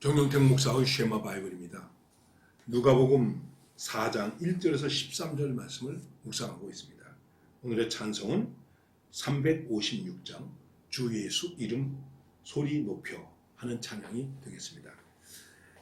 정용택 목사의 쉐마 바이블입니다. 누가복음 4장 1절에서 13절 말씀을 묵상하고 있습니다. 오늘의 찬송은 356장 주 예수 이름 소리 높여 하는 찬양이 되겠습니다.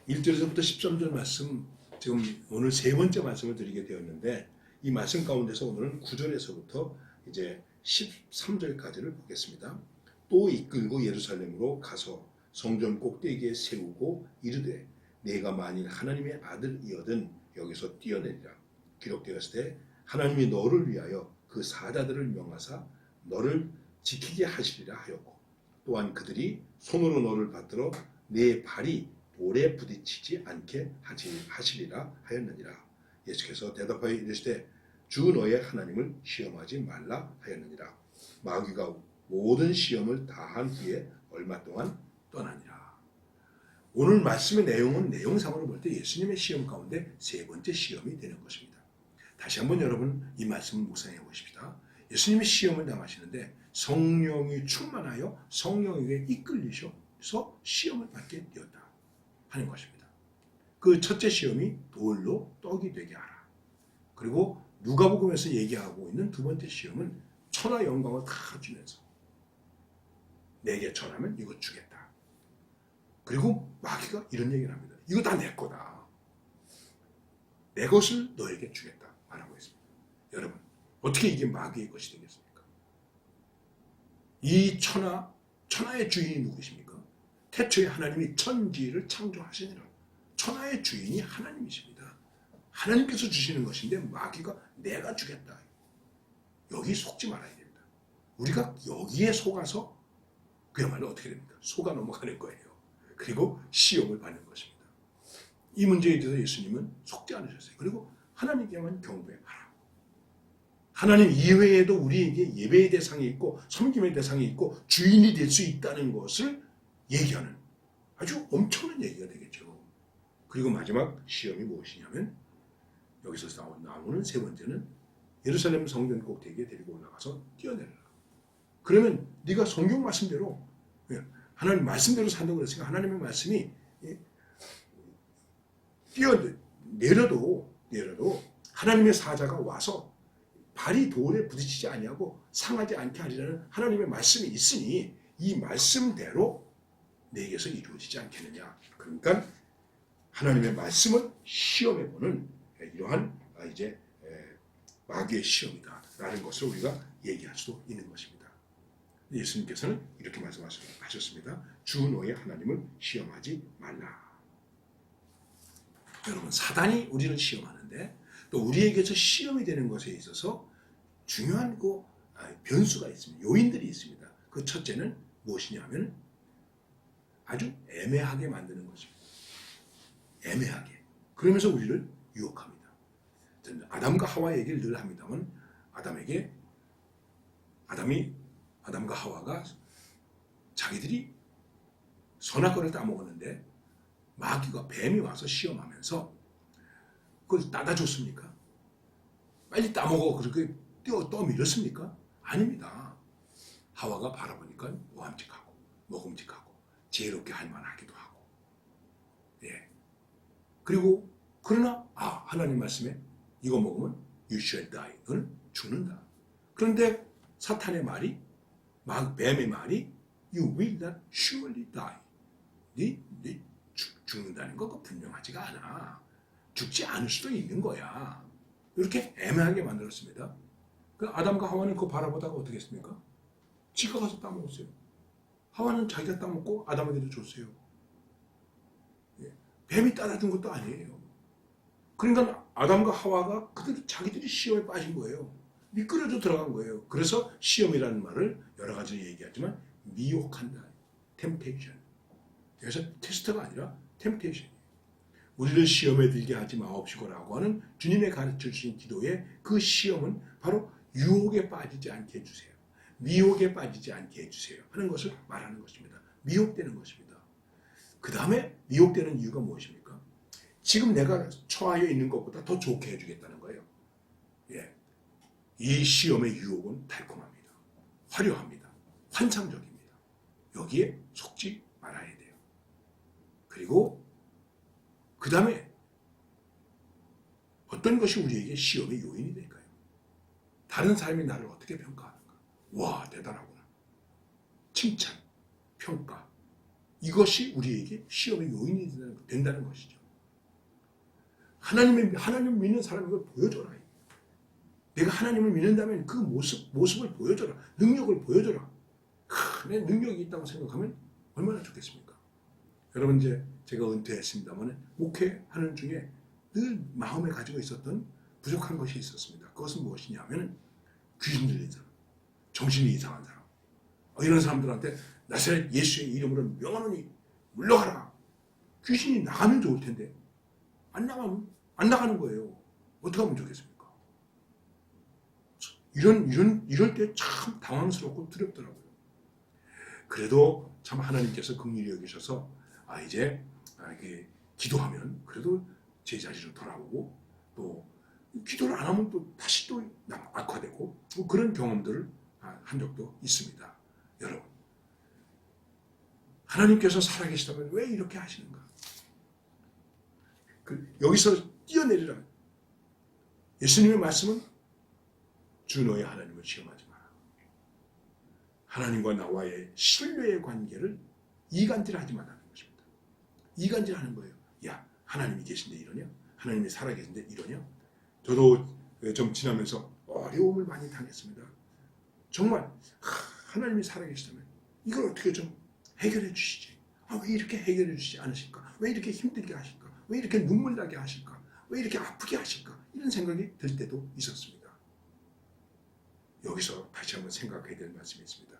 1절에서부터 13절 말씀, 지금 오늘 세 번째 말씀을 드리게 되었는데, 이 말씀 가운데서 오늘은 9절에서부터 이제 13절까지를 보겠습니다. 또 이끌고 예루살렘으로 가서 성전 꼭대기에 세우고 이르되 내가 만일 하나님의 아들이거든 여기서 뛰어내리라. 기록되었을 때 하나님이 너를 위하여 그 사자들을 명하사 너를 지키게 하시리라 하였고, 또한 그들이 손으로 너를 받들어 내 발이 돌에 부딪히지 않게 하시리라 하였느니라. 예수께서 대답하여 이르시되 주 너의 하나님을 시험하지 말라 하였느니라. 마귀가 모든 시험을 다한 후에 얼마 동안 떠나니라. 오늘 말씀의 내용은 내용상으로 볼 때 예수님의 시험 가운데 세 번째 시험이 되는 것입니다. 다시 한번 여러분 이 말씀을 묵상해 보십시다. 예수님이 시험을 당하시는데 성령이 충만하여 성령에게 이끌리셔서 시험을 받게 되었다 하는 것입니다. 그 첫째 시험이 돌로 떡이 되게 하라. 그리고 누가복음에서 얘기하고 있는 두 번째 시험은 천하 영광을 다 주면서 내게 전하면 이거 주겠다. 그리고 마귀가 이런 얘기를 합니다. 이거 다 내 거다. 내 것을 너에게 주겠다 말하고 있습니다. 여러분 어떻게 이게 마귀의 것이 되겠습니까? 이 천하의 주인이 누구십니까? 태초에 하나님이 천지를 창조하시니라. 천하의 주인이 하나님이십니다. 하나님께서 주시는 것인데 마귀가 내가 주겠다. 여기 속지 말아야 됩니다. 우리가 여기에 속아서 그야말로 어떻게 됩니까? 속아 넘어가는 거예요. 그리고 시험을 받는 것입니다. 이 문제에 대해서 예수님은 속지 않으셨어요. 그리고 하나님께만 경배하라. 하나님 이외에도 우리에게 예배의 대상이 있고 섬김의 대상이 있고 주인이 될 수 있다는 것을 얘기하는 아주 엄청난 얘기가 되겠죠. 그리고 마지막 시험이 무엇이냐면 여기서 나오는 세 번째는 예루살렘 성전 꼭대기에 데리고 올라가서 뛰어내려라. 그러면 네가 성경 말씀대로 하나님 말씀대로 산다고 그랬으니까 하나님의 말씀이 뛰어내려도 하나님의 사자가 와서 발이 돌에 부딪히지 아니하고 상하지 않게 하리라는 하나님의 말씀이 있으니 이 말씀대로 내게서 이루어지지 않겠느냐. 그러니까 하나님의 말씀을 시험해보는 이러한 이제 마귀의 시험이다라는 것을 우리가 얘기할 수도 있는 것입니다. 예수님께서는 이렇게 말씀하셨습니다. 주 너의 하나님을 시험하지 말라. 여러분 사단이 우리를 시험하는데 또 우리에게서 시험이 되는 것에 있어서 중요한 변수가 있습니다. 요인들이 있습니다. 그 첫째는 무엇이냐면 아주 애매하게 만드는 것입니다. 애매하게. 그러면서 우리를 유혹합니다. 저는 아담과 하와 얘기를 늘 합니다만 아담과 하와가 자기들이 선악과를 따먹었는데 마귀가 뱀이 와서 시험하면서 그걸 따다 줬습니까? 빨리 따먹어 그렇게 떠밀었습니까? 아닙니다. 하와가 바라보니까 모함직하고 먹음직하고 지혜롭게 할 만하기도 하고 그리고 그러나 하나님 말씀에 이거 먹으면 you shall die. 너는 죽는다. 그런데 사탄의 말이 뱀의 말이 you will not surely die. 네 죽는다는 거 분명하지가 않아. 죽지 않을 수도 있는 거야. 이렇게 애매하게 만들었습니다. 그 아담과 하와는 그거 바라보다가 어떻게 했습니까? 지가 가서 따먹었어요. 하와는 자기가 따먹고 아담에게도 줬어요. 뱀이 따라준 것도 아니에요. 그러니까 아담과 하와가 자기들이 시험에 빠진 거예요. 미끄러져 들어간 거예요. 그래서 시험이라는 말을 여러 가지로 얘기하지만 미혹한다. 템테이션. 여기서 테스트가 아니라 템테이션이에요. 우리를 시험에 들게 하지 마옵시고라고 하는 주님의 가르쳐 주신 기도의 그 시험은 바로 유혹에 빠지지 않게 해주세요. 미혹에 빠지지 않게 해주세요. 하는 것을 말하는 것입니다. 미혹되는 것입니다. 그 다음에 미혹되는 이유가 무엇입니까? 지금 내가 처하여 있는 것보다 더 좋게 해주겠다는 거예요. 이 시험의 유혹은 달콤합니다. 화려합니다. 환상적입니다. 여기에 속지 말아야 돼요. 그리고 그 다음에 어떤 것이 우리에게 시험의 요인이 될까요? 다른 사람이 나를 어떻게 평가하는가? 와, 대단하구나. 칭찬, 평가. 이것이 우리에게 시험의 요인이 된다는 것이죠. 하나님을 믿는 사람이 이걸 보여줘라. 내가 하나님을 믿는다면 그 모습을 보여줘라. 능력을 보여줘라. 내 능력이 있다고 생각하면 얼마나 좋겠습니까? 여러분, 이제 제가 은퇴했습니다만 목회하는 중에 늘 마음에 가지고 있었던 부족한 것이 있었습니다. 그것은 무엇이냐 하면 귀신 들린 사람, 정신이 이상한 사람, 이런 사람들한테 나사렛 예수의 이름으로 명하노니 물러가라. 귀신이 나가면 좋을 텐데 안 나가는 거예요. 어떻게 하면 좋겠습니까? 이럴 때 참 당황스럽고 두렵더라고요. 그래도 참 하나님께서 긍휼히 여기셔서 이제 이게 기도하면 그래도 제 자리로 돌아오고, 또 기도를 안 하면 또 다시 또 악화되고, 뭐 그런 경험들을 한 적도 있습니다. 여러분, 하나님께서 살아계시다면 왜 이렇게 하시는가? 여기서 뛰어내리라. 예수님의 말씀은 주 너의 하나님을 시험하지 마라. 하나님과 나와의 신뢰의 관계를 이간질하지 말라는 것입니다. 이간질하는 거예요. 야, 하나님이 계신데 이러냐? 하나님이 살아계신데 이러냐? 저도 좀 지나면서 어려움을 많이 당했습니다. 정말 하나님이 살아계시다면 이걸 어떻게 좀 해결해 주시지? 왜 이렇게 해결해 주시지 않으실까? 왜 이렇게 힘들게 하실까? 왜 이렇게 눈물 나게 하실까? 왜 이렇게 아프게 하실까? 이런 생각이 들 때도 있었습니다. 여기서 다시 한번 생각해야 될 말씀이 있습니다.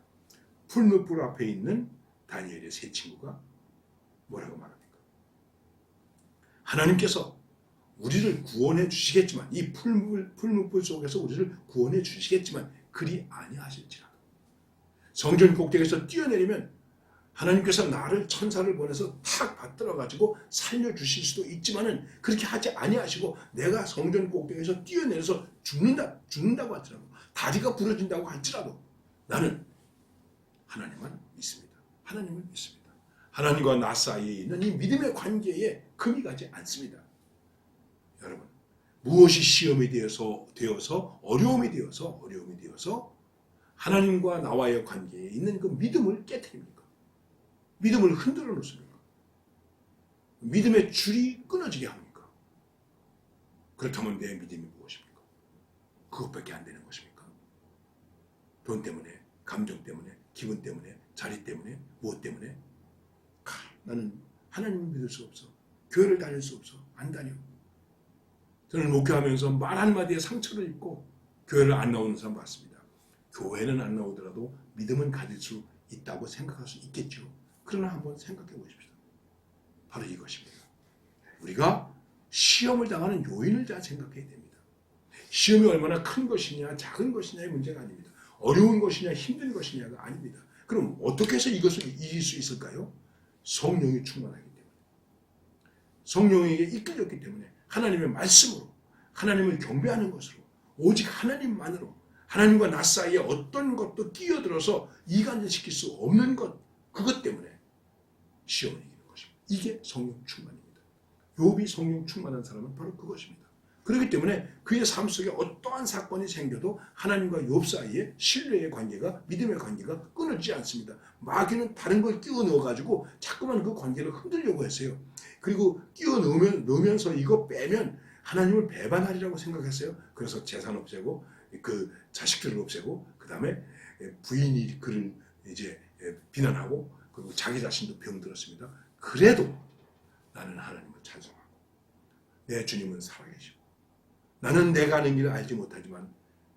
풀무불 앞에 있는 다니엘의 세 친구가 뭐라고 말합니까? 하나님께서 우리를 구원해 주시겠지만, 이 풀무불 속에서 우리를 구원해 주시겠지만 그리 아니하실지라도, 성전 꼭대기에서 뛰어내리면 하나님께서 나를 천사를 보내서 탁 받들어 가지고 살려주실 수도 있지만은 그렇게 하지 아니하시고 내가 성전 꼭대기에서 뛰어내려서 죽는다고 하더라도, 다리가 부러진다고 할지라도 나는 하나님만 믿습니다. 하나님을 믿습니다. 하나님과 나 사이에 있는 이 믿음의 관계에 금이 가지 않습니다. 여러분, 무엇이 시험이 되어서 어려움이 되어서 하나님과 나와의 관계에 있는 그 믿음을 깨트립니까? 믿음을 흔들어 놓습니까? 믿음의 줄이 끊어지게 합니까? 그렇다면 내 믿음이 무엇입니까? 그것밖에 안 되는 것입니까? 돈 때문에, 감정 때문에, 기분 때문에, 자리 때문에, 무엇 때문에? 나는 하나님을 믿을 수 없어. 교회를 다닐 수 없어. 안 다녀. 저는 목회하면서 말 한마디에 상처를 입고 교회를 안 나오는 사람 봤습니다. 교회는 안 나오더라도 믿음은 가질 수 있다고 생각할 수 있겠죠. 그러나 한번 생각해 보십시오. 바로 이것입니다. 우리가 시험을 당하는 요인을 잘 생각해야 됩니다. 시험이 얼마나 큰 것이냐 작은 것이냐의 문제가 아닙니다. 어려운 것이냐 힘든 것이냐가 아닙니다. 그럼 어떻게 해서 이것을 이길 수 있을까요? 성령이 충만하기 때문에, 성령에게 이끌렸기 때문에, 하나님의 말씀으로, 하나님을 경배하는 것으로, 오직 하나님만으로, 하나님과 나 사이에 어떤 것도 끼어들어서 이간질시킬 수 없는 그것 때문에 시험을 이기는 것입니다. 이게 성령 충만입니다. 욥이 성령 충만한 사람은 바로 그것입니다. 그렇기 때문에 그의 삶 속에 어떠한 사건이 생겨도 하나님과 욥 사이에 신뢰의 관계가, 믿음의 관계가 끊어지지 않습니다. 마귀는 다른 걸 끼워 넣어가지고 자꾸만 그 관계를 흔들려고 했어요. 그리고 끼워 넣으면서 이거 빼면 하나님을 배반하리라고 생각했어요. 그래서 재산 없애고 그 자식들을 없애고 그 다음에 부인이 그를 이제 비난하고, 그리고 자기 자신도 병들었습니다. 그래도 나는 하나님을 찬송하고 내 주님은 살아계시고, 나는 내가 하는 길을 알지 못하지만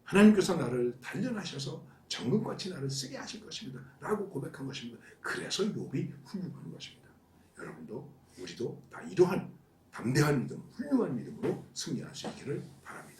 하나님께서 나를 단련하셔서 정금같이 나를 쓰게 하실 것입니다 라고 고백한 것입니다. 그래서 욥이 훌륭한 것입니다. 여러분도 우리도 다 이러한 담대한 믿음, 훌륭한 믿음으로 승리할 수 있기를 바랍니다.